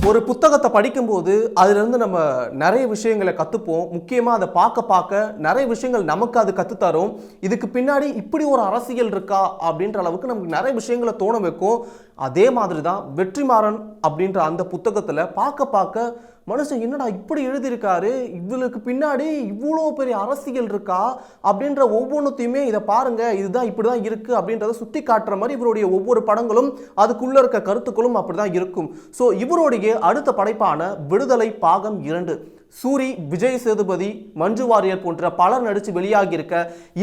ஒரு புத்தகத்தை படிக்கும்போது அதிலிருந்து நம்ம நிறைய விஷயங்களை கற்றுப்போம். முக்கியமாக அதை பார்க்க பார்க்க நிறைய விஷயங்கள் நமக்கு அது கற்றுத்தரும். இதுக்கு பின்னாடி இப்படி ஒரு அரசியல் இருக்கா அப்படின்ற அளவுக்கு நமக்கு நிறைய விஷயங்களை தோண வைக்கும். அதே மாதிரி தான் வெற்றிமாறன் அப்படின்ற அந்த புத்தகத்தில் பார்க்க பார்க்க மனுஷன் என்னடா இப்படி எழுதியிருக்காரு, இவளுக்கு பின்னாடி இவ்வளோ பெரிய அரசியல் இருக்கா அப்படின்ற ஒவ்வொன்றுத்தையுமே இதை பாருங்க, இதுதான் இப்படி தான் இருக்குது அப்படின்றத சுட்டி காட்டுற மாதிரி இவருடைய ஒவ்வொரு படங்களும் அதுக்குள்ளே இருக்க கருத்துக்களும் அப்படி தான் இருக்கும். ஸோ இவருடைய அடுத்த படைப்பான விடுதலை பாகம் 2 சூரி, விஜய் சேதுபதி, மஞ்சு வாரியர் போன்ற பலர் நடித்து வெளியாகி இருக்க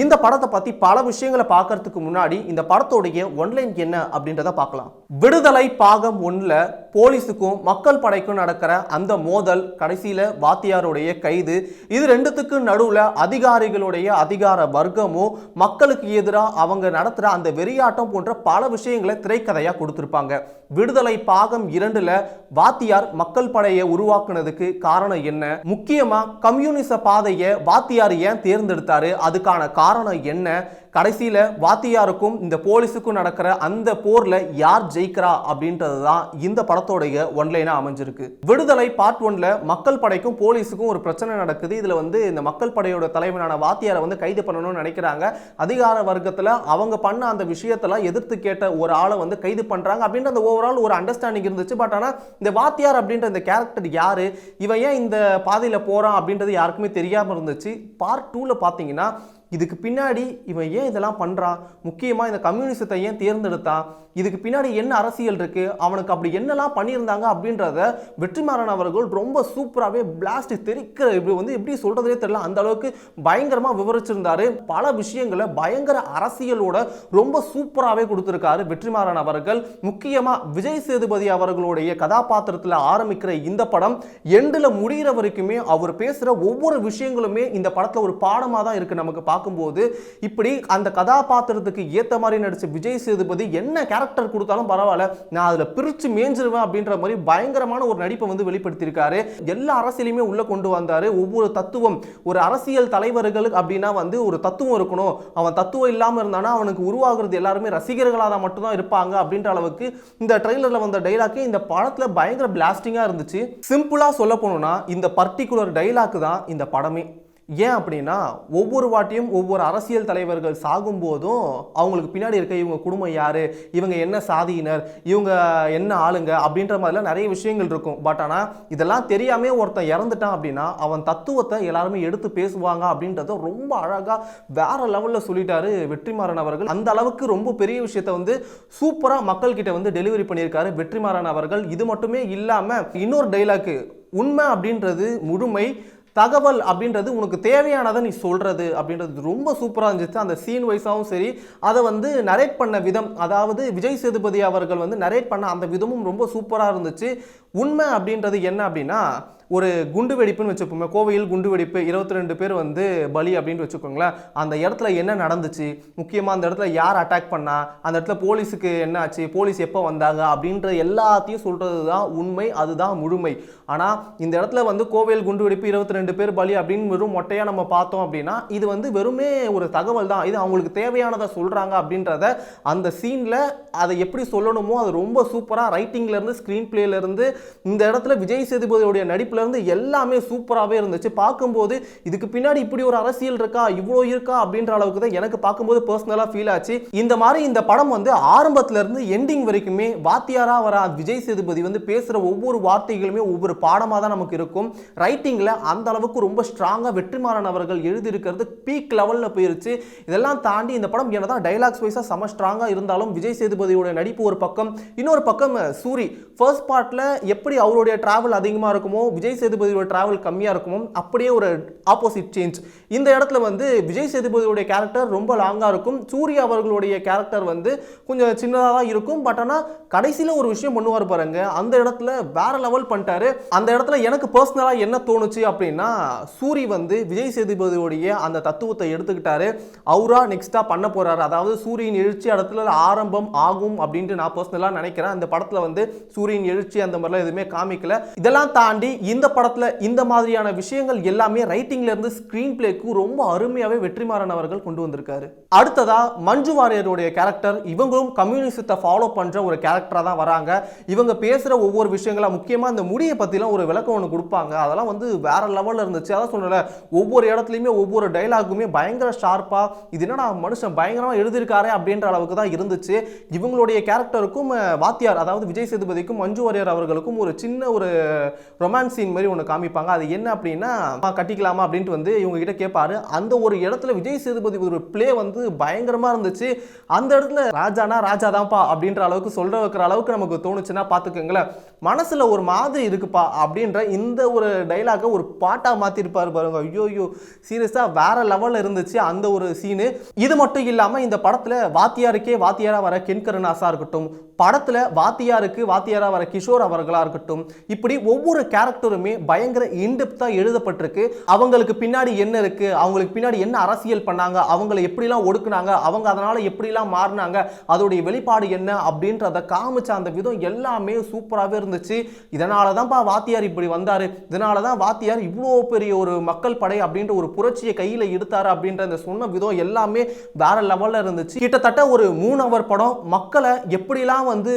இந்த படத்தை பற்றி பல விஷயங்களை பார்க்கறதுக்கு முன்னாடி இந்த படத்தோடைய ஒன்லைன் என்ன அப்படின்றத பார்க்கலாம். விடுதலை பாகம் 1ல் போலீஸுக்கும் மக்கள் படைக்கும் நடக்கிற அந்த மோதல், கடைசியில் வாத்தியாருடைய கைது, இது ரெண்டுத்துக்கும் நடுவில் அதிகாரிகளுடைய அதிகார வர்க்கமும் மக்களுக்கு எதிராக அவங்க நடத்துகிற அந்த வெறியாட்டம் போன்ற பல விஷயங்களை திரைக்கதையாக கொடுத்துருப்பாங்க. விடுதலை பாகம் 2ல் வாத்தியார் மக்கள் படையை உருவாக்குனதுக்கு காரணம் என்ன, முக்கியமா கம்யூனிச பாதையை வாத்தியார் ஏன் தேர்ந்தெடுத்தாரு, அதுக்கான காரணம் என்ன, கடைசியில வாத்தியாருக்கும் இந்த போலீஸுக்கும் நடக்கிற அந்த போர்ல யார் ஜெயிக்கிறா அப்படின்றது தான் இந்த படத்தோடைய ஒன்லைனா அமைஞ்சிருக்கு. விடுதலை பார்ட் 1ல மக்கள் படைக்கும் போலீஸுக்கும் ஒரு பிரச்சனை நடக்குது. இதுல இந்த மக்கள் படையோட தலைவனான வாத்தியாரை கைது பண்ணணும்னு நினைக்கிறாங்க. அதிகார வர்க்கத்துல அவங்க பண்ண அந்த விஷயத்தெல்லாம் எதிர்த்து கேட்ட ஒரு ஆளை கைது பண்றாங்க அப்படின்ற அந்த ஓவரால் ஒரு அண்டர்ஸ்டாண்டிங் இருந்துச்சு. பட் ஆனா இந்த வாத்தியார் அப்படின்ற இந்த கேரக்டர் யாரு, இவன் ஏன் இந்த பாதையில போறான் அப்படின்றது யாருக்குமே தெரியாம இருந்துச்சு. பார்ட் 2ல பாத்தீங்கன்னா இதுக்கு பின்னாடி இவன் ஏன் இதெல்லாம் பண்ணுறான், முக்கியமாக இந்த கம்யூனிசத்தை ஏன் தேர்ந்தெடுத்தான், இதுக்கு பின்னாடி என்ன அரசியல் இருக்குது, அவனுக்கு அப்படி என்னெல்லாம் பண்ணியிருந்தாங்க அப்படின்றத வெற்றிமாறன் அவர்கள் ரொம்ப சூப்பராகவே பிளாஸ்ட் தெரிக்கிற எப்படி சொல்கிறதே தெரியல, அந்த அளவுக்கு பயங்கரமாக விவரிச்சிருந்தாரு. பல விஷயங்களை பயங்கர அரசியலோட ரொம்ப சூப்பராகவே கொடுத்துருக்காரு வெற்றிமாறன் அவர்கள். முக்கியமாக விஜய் சேதுபதி அவர்களுடைய கதாபாத்திரத்தில் ஆரம்பிக்கிற இந்த படம் எண்டில் முடிகிற வரைக்குமே அவர் பேசுகிற ஒவ்வொரு விஷயங்களுமே இந்த படத்தில் ஒரு பாடமாக தான் இருக்குது. நமக்கு பார்க்கும்போது இப்படி அந்த கதாபாத்திரத்துக்கு ஏத்த மாதிரி நடிச்ச விஜய் சேதுபதி என்ன கேரக்டர் கொடுத்தாலும் பரவாயில்ல, நான் அதுல பிரிச்சு மேஞ்சிருவேன் அப்படின்ற மாதிரி பயங்கரமான ஒரு நடிப்பை வெளிப்படுத்தியிருக்காரு. எல்லா அரசியலையுமே உள்ள கொண்டு வந்தாரு. ஒவ்வொரு தத்துவம், ஒரு அரசியல் தலைவர்கள் அப்படின்னா ஒரு தத்துவம் இருக்கணும், அவன் தத்துவம் இல்லாம இருந்தானா அவனுக்கு உருவாகிறது எல்லாருமே ரசிகர்களாக மட்டும்தான் இருப்பாங்க அப்படின்ற அளவுக்கு இந்த ட்ரெய்லர்ல வந்த டைலாக் இந்த படத்துல பயங்கர பிளாஸ்டிங்கா இருந்துச்சு. சிம்பிளா சொல்ல போனோம்னா இந்த பர்டிகுலர் டைலாக் தான் இந்த படமே. ஏன் அப்படின்னா ஒவ்வொரு வாட்டியும் ஒவ்வொரு அரசியல் தலைவர்கள் சாகும் போதும் அவங்களுக்கு பின்னாடி இருக்க இவங்க குடும்பம் யாரு, இவங்க என்ன சாதியினர், இவங்க என்ன ஆளுங்க அப்படின்ற மாதிரிலாம் நிறைய விஷயங்கள் இருக்கும். பட் ஆனால் இதெல்லாம் தெரியாமே ஒருத்தன் இறந்துட்டான் அப்படின்னா அவன் தத்துவத்தை எல்லாருமே எடுத்து பேசுவாங்க அப்படின்றத ரொம்ப அழகாக வேற லெவலில் சொல்லிட்டாரு வெற்றிமாறன் அவர்கள். அந்த அளவுக்கு ரொம்ப பெரிய விஷயத்தை சூப்பராக மக்கள்கிட்ட டெலிவரி பண்ணியிருக்காரு வெற்றிமாறன் அவர்கள். இது மட்டுமே இல்லாமல் இன்னொரு டைலாக், உண்மை அப்படின்றது முழுமை, தகவல் அப்படின்றது உனக்கு தேவையானதை நீ சொல்றது அப்படின்றது ரொம்ப சூப்பராக இருந்துச்சு. அந்த சீன் வைஸாகவும் சரி, அதை நரேட் பண்ண விதம், அதாவது விஜய் சேதுபதி அவர்கள் நரேட் பண்ண அந்த விதமும் ரொம்ப சூப்பராக இருந்துச்சு. உண்மை அப்படின்றது என்ன அப்படின்னா, ஒரு குண்டு வெடிப்புன்னு வச்சுக்கோங்க, கோவையில் குண்டு வெடிப்பு, 22 பேர் பலி அப்படின்னு வச்சுக்கோங்களேன். அந்த இடத்துல என்ன நடந்துச்சு, முக்கியமாக அந்த இடத்துல யார் அட்டாக் பண்ணா, அந்த இடத்துல போலீஸுக்கு என்ன ஆச்சு, போலீஸ் எப்போ வந்தாங்க அப்படின்ற எல்லாத்தையும் சொல்கிறது தான் உண்மை, அதுதான் முழுமை. ஆனால் இந்த இடத்துல கோவையில் குண்டு வெடிப்பு 22 பேர் பலி அப்படின்னு வெறும் மொட்டையாக நம்ம பார்த்தோம் அப்படின்னா இது வெறுமே ஒரு தகவல் தான், இது அவங்களுக்கு தேவையானதை சொல்கிறாங்க அப்படின்றத அந்த சீனில் அதை எப்படி சொல்லணுமோ அது ரொம்ப சூப்பராக ரைட்டிங்லேருந்து ஸ்க்ரீன் பிளேலேருந்து இந்த இடத்துல விஜய் சேதுபதியோடைய நடிப்பு எல்லாமே சூப்பராகவே இருந்துச்சு. பார்க்கும்போது இதுக்கு பின்னாடி இப்படி ஒரு அரசியல் இருக்கா, இவ்வளோ இருக்கா அப்படின்ற அளவுக்கு தான் எனக்கு பார்க்கும்போது பர்சனலாக ஃபீல் ஆச்சு. இந்த மாதிரி இந்த படம் ஆரம்பத்துல இருந்து எண்டிங் வரைக்குமே வாத்தியாரா வர விஜய் சேதுபதி பேசுற ஒவ்வொரு வார்த்தைகளுமே ஒவ்வொரு பாடமாக தான் நமக்கு இருக்கும். ரைட்டிங்ல அந்த அளவுக்கு ரொம்ப ஸ்ட்ராங்கா வெற்றிமாறன் அவர்கள் எழுதியிருக்கிறது பீக் லெவல்ல போயிருச்சு. இதெல்லாம் தாண்டி இந்த படம் என்னதான் டைலாக்ஸ் வைஸா செம ஸ்ட்ராங்கா இருந்தாலும் விஜய் சேதுபதியோட நடிப்பு ஒரு பக்கம், இன்னொரு பக்கம் சூரி ஃபர்ஸ்ட் பார்ட்ல எப்படி அவருடைய டிராவல் அதிகமாக இருக்குமோ விஜய் சேதுபதியோட டிராவல் கம்மியாக இருக்குமோ அப்படியே ஒரு ஆப்போசிட் சேஞ்ச். இந்த இடத்துல விஜய் சேதுபதியோட கேரக்டர் ரொம்ப லாங்காக இருக்கும், சூர்யா அவர்களுடைய கேரக்டர் கொஞ்சம் சின்னதாக தான் இருக்கும். பட் ஆனால் கடைசியில் ஒரு விஷயம் பண்ணுவார் பாருங்க, அந்த இடத்துல வேற லெவல் பண்ணிட்டாரு. அந்த இடத்துல எனக்கு பர்சனலாக என்ன தோணுச்சு அப்படின்னா, சூரி விஜய் சேதுபதியோடைய அந்த தத்துவத்தை எடுத்துக்கிட்டாரு, அவரா நெக்ஸ்டா பண்ண போறாரு. அதாவது சூரியன் எழுச்சி இடத்துல ஆரம்பம் ஆகும் அப்படின்ட்டு நான் பர்சனலாக நினைக்கிறேன். அந்த படத்தில் சூரியன் எழுச்சி அந்த மாதிரிலாம் எதுவுமே காமிக்கல. இதெல்லாம் தாண்டி இந்த படத்துல இந்த மாதிரியான விஷயங்கள் எல்லாமே ரைட்டிங்ல இருந்து ஸ்கிரீன் பிளேக்கு ரொம்ப அருமையாவே வெற்றிமாறன் அவர்கள் கொண்டு வந்திருக்காரு. அடுத்ததா மஞ்சு வாரியருடைய கேரக்டர், இவங்களும் கம்யூனிசத்தை ஃபாலோ பண்ற ஒரு கேரக்டரா தான் வராங்க. இவங்க பேசுற ஒவ்வொரு விஷயங்களா, முக்கியமா இந்த முடியை பத்திலாம் ஒரு விளக்கம் ஒன்று கொடுப்பாங்க. அதெல்லாம் வந்து வேற லெவல்ல இருந்துச்சு. அதான் சொன்னல, ஒவ்வொரு இடத்துலையுமே ஒவ்வொரு டைலாகுமே பயங்கர ஷார்ப்பா, இது என்னடா மனுஷன் பயங்கரமா எழுதியிருக்காரு அப்படின்ற அளவுக்கு தான் இருந்துச்சு. இவங்களுடைய கேரக்டருக்கும் வாத்தியார், அதாவது விஜய் சேதுபதிக்கும் மஞ்சு வாரியர் அவர்களுக்கும் ஒரு சின்ன ஒரு ரொமான்ஸ் சீன் மாதிரி ஒன்று காமிப்பாங்க. அது என்ன அப்படின்னா, கட்டிக்கலாமா அப்படின்ட்டு வந்து இவங்க கிட்ட கேட்பாரு. அந்த ஒரு இடத்துல விஜய் சேதுபதி ஒரு பிளே வந்து பயங்கரமா இருந்துச்சு. அந்த இடத்துல ராஜானா ராஜா தான்ப்பா அப்படின்ற அளவுக்கு சொல்ற வைக்கிற அளவுக்கு நமக்கு தோணுச்சுன்னா பார்த்துக்கோங்களேன், மனசுல ஒரு மாதிரி இருக்குப்பா அப்படின்ற இந்த ஒரு டைலாக ஒரு பாட்டா மாத்தி இருப்பாரு பாருங்க. ஐயோ சீரியஸா வேற லெவல்ல இருந்துச்சு அந்த ஒரு சீனு. இது மட்டும் இல்லாம இந்த படத்துல வாத்தியாருக்கே வாத்தியாரா வர கென் கருணாஸா இருக்கட்டும், படத்துல வாத்தியாருக்கு வாத்தியாரா வர கிஷோர் அவர்களா இருக்கட்டும், இப்படி ஒவ்வொரு கேரக்டருமே பயங்கர இன்டெப்தா எழுதப்பட்டிருக்கு. அவங்களுக்கு பின்னாடி என்ன இருக்கு, அவங்களுக்கு பின்னாடி என்ன அரசியல் பண்ணாங்க, அவங்களை எப்படிலாம் ஒடுக்குனாங்க, அவங்க அதனால எப்படிலாம் மாறினாங்க, அதோடைய வெளிப்பாடு என்ன அப்படின்றத காமிச்ச அந்த விதம் எல்லாமே சூப்பராகவே இருந்துச்சு. இதனால தான்ப்பா வாத்தியார் இப்படி வந்தாரு, இதனால தான் வாத்தியார் இவ்வளோ பெரிய ஒரு மக்கள் படை அப்படின்ற ஒரு புரட்சியை கையில் எடுத்தாரு அப்படின்ற அந்த சொன்ன விதம் எல்லாமே வேற லெவலில் இருந்துச்சு. கிட்டத்தட்ட ஒரு 3 hour படம் மக்களை எப்படிலாம் வந்து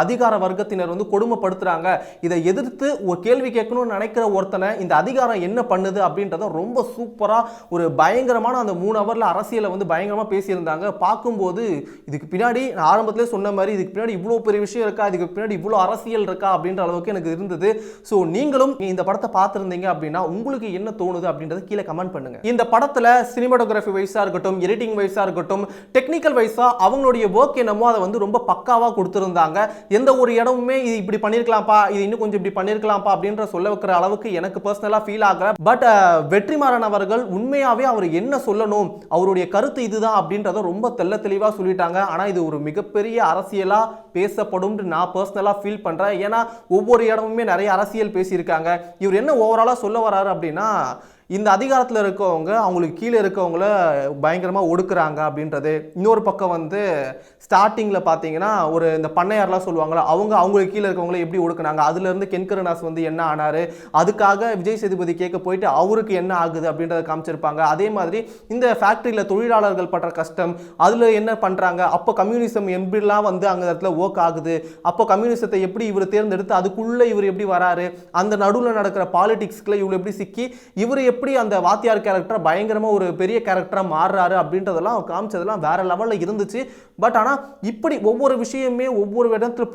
அதிகார வர்க்கத்தினர் வந்து கொடுமைப்படுத்துறாங்க, இதை எதிர்த்து ஒரு கேள்வி கேட்கணும்னு நினைக்கிற ஒருத்தனை இந்த அதிகாரம் என்ன பண்ணுது அப்படின்றத ரொம்ப சூப்பரா ஒரு பயங்கரமான அந்த 3 hourல அரசியலை வந்து பயங்கரமா பேசியிருந்தாங்க. பார்க்கும்போது இதுக்கு பின்னாடி நான் ஆரம்பத்திலே சொன்ன மாதிரி இதுக்கு பின்னாடி இவ்வளோ பெரிய விஷயம் இருக்கா, இதுக்கு பின்னாடி இவ்வளோ அரசியல் இருக்கா அப்படின்ற அளவுக்கு எனக்கு இருந்தது. ஸோ நீங்களும் இந்த படத்தை பார்த்துருந்தீங்க அப்படின்னா உங்களுக்கு என்ன தோணுது அப்படின்றத கீழே கமெண்ட் பண்ணுங்க. இந்த படத்துல சினிமாட்டோகிராஃபி வைஸா இருக்கட்டும், எடிட்டிங் வைஸா இருக்கட்டும், டெக்னிக்கல் வைஸா அவங்களுடைய ஒர்க் என்னமோ அதை வந்து ரொம்ப பக்காவா கொடுத்திருந்தாங்க. எந்த ஒரு இடமுமே இது இப்படி பண்ணிருக்கலாம்ப்பா, இது இன்னும் கொஞ்சம் இப்படி பண்ணிருக்கலாம்ப்பா அப்படின்ற சொல்ல வைக்கிற அளவுக்கு எனக்கு பர்சனலா ஃபீல் ஆகல. பட் வெற்றிமாறன் அவர்கள் உண்மையாவே அவர் என்ன சொல்லணும், அவருடைய கருத்து இதுதான் அப்படின்றத ரொம்ப தெள்ள தெளிவா சொல்லிட்டாங்க. ஆனா இது ஒரு மிகப்பெரிய அரசியலா பேசப்படும் நான் பர்சனலா ஃபீல் பண்றேன். ஏன்னா ஒவ்வொரு இடமுமே நிறைய அரசியல் பேசியிருக்காங்க. இவர் என்ன ஓவராலா சொல்ல வராரு அப்படின்னா, இந்த அதிகாரத்தில் இருக்கவங்க அவங்களுக்கு கீழே இருக்கவங்கள பயங்கரமாக ஒடுக்குறாங்க அப்படின்றது. இன்னொரு பக்கம் வந்து ஸ்டார்டிங்கில் பார்த்தீங்கன்னா ஒரு இந்த பண்ணையாரெலாம் சொல்லுவாங்களா, அவங்களுக்கு கீழே இருக்கவங்கள எப்படி ஒடுக்குனாங்க, அதுலேருந்து கென் கருணாஸ் வந்து என்ன ஆனார், அதுக்காக விஜய் சேதுபதி கேட்க போயிட்டு அவருக்கு என்ன ஆகுது அப்படின்றத காமிச்சிருப்பாங்க. அதே மாதிரி இந்த ஃபேக்ட்ரியில் தொழிலாளர்கள் படுற கஷ்டம், அதில் என்ன பண்ணுறாங்க, அப்போ கம்யூனிசம் எப்படிலாம் வந்து அங்கே இடத்துல ஒர்க் ஆகுது, அப்போ கம்யூனிசத்தை எப்படி இவர் தேர்ந்தெடுத்து அதுக்குள்ளே இவர் எப்படி வராரு, அந்த நடுவில் நடக்கிற பாலிடிக்ஸ்க்குள்ள இவர் எப்படி சிக்கி இவர் எப்படி அந்த வாத்தியார் கேரக்டர் பயங்கரமா ஒரு பெரிய கேரக்டரா மாறுறாரு அப்படின்றதெல்லாம் காமிச்சதெல்லாம் வேற லெவல்ல இருந்துச்சு. பட் ஆனா இப்படி ஒவ்வொரு விஷயமே ஒவ்வொரு இடத்துல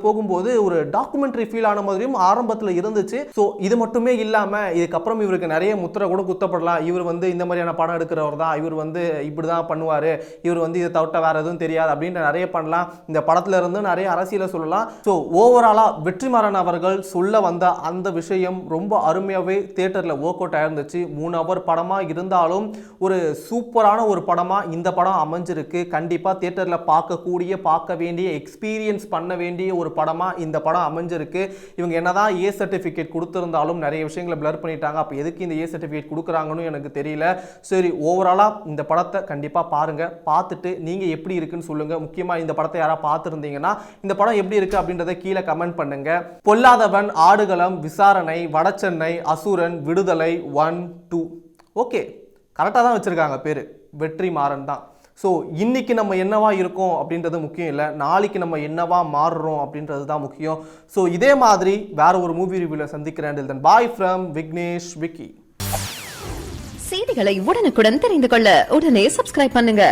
போகும்போது ஒரு டாக்குமெண்ட்ரி ஃபீல் ஆன மாதிரியும் ஆரம்பத்தில் இருந்துச்சு. ஸோ இது மட்டுமே இல்லாம இதுக்கப்புறம் இவருக்கு நிறைய முத்திரை கூட குத்தப்படலாம். இவர் வந்து இந்த மாதிரியான படம் எடுக்கிறவர் தான், இவர் வந்து இப்படிதான் பண்ணுவாரு, இவர் வந்து இதை தவிர வேற எதுவும் தெரியாது அப்படின்னு நிறைய பண்ணலாம். இந்த படத்துல இருந்து நிறைய அரசியலை சொல்லலாம். ஸோ ஓவராலா வெற்றிமாறன் அவர்கள் சொல்ல வந்த அந்த விஷயம் ரொம்ப அருமையாவே தியேட்டர்ல ஒர்க் அவுட் ஆயிருந்துச்சு. 3 hour படமா இருந்தாலும் ஒரு சூப்பரான ஒரு படமா இந்த படம் அமைஞ்சிருக்கு. கண்டிப்பா தியேட்டர்ல பார்க்க வேண்டிய எக்ஸ்பீரியன்ஸ் பண்ண வேண்டிய ஒரு படமா இந்த படம் அமைஞ்சிருக்கு. இவங்க என்னதான் ஏ சர்டிபிகேட் கொடுத்திருந்தாலும் நிறைய விஷயங்களை பிளர் பண்ணிட்டாங்க. அப்ப எதுக்கு இந்த ஏ சர்டிபிகேட் கொடுக்குறாங்கன்னு எனக்கு தெரியல. சரி, ஓவராலா இந்த படத்தை கண்டிப்பா பாருங்க, பார்த்துட்டு நீங்க எப்படி இருக்குன்னு சொல்லுங்க. முக்கியமா இந்த படத்தை யாரா பார்த்துருந்தீங்கன்னா இந்த படம் எப்படி இருக்கு அப்படின்றத கீழே கமெண்ட் பண்ணுங்க. பொல்லாதவன், ஆடுகளம், விசாரணை, வடசென்னை, அசுரன், விடுதலை 1, 2 ஓகே, கரெக்டாக தான் வச்சுருக்காங்க பேர், வெற்றிமாறன் தான். ஸோ இன்னைக்கு நம்ம என்னவா இருக்கோம் அப்படின்றது முக்கியம் இல்லை, நாளைக்கு நம்ம என்னவா மாறுறோம் அப்படின்றது தான் முக்கியம். ஸோ இதே மாதிரி வேற ஒரு மூவி ரிவ்யூவில் சந்திக்கிறேன். Bye from Vignesh Vicky. செய்திகளை உடனுக்குடன் தெரிந்து கொள்ள உடனே சப்ஸ்கிரைப் பண்ணுங்க.